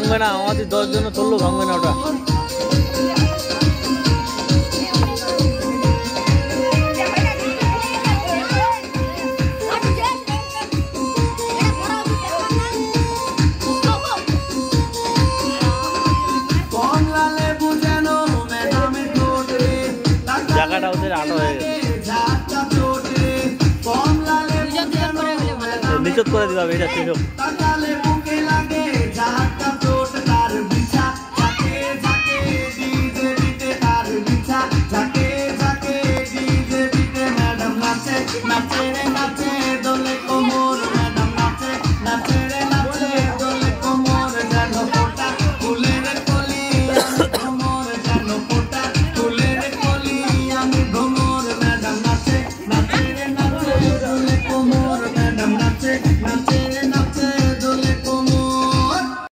ভাঙবে না, আমাদের 10 জন তুললেও ভাঙবে না ওটা। জায়গাটা ওদের আটো হয়ে গেছে, নিচত করে দিবা এটা ছিল। নাচে নাচে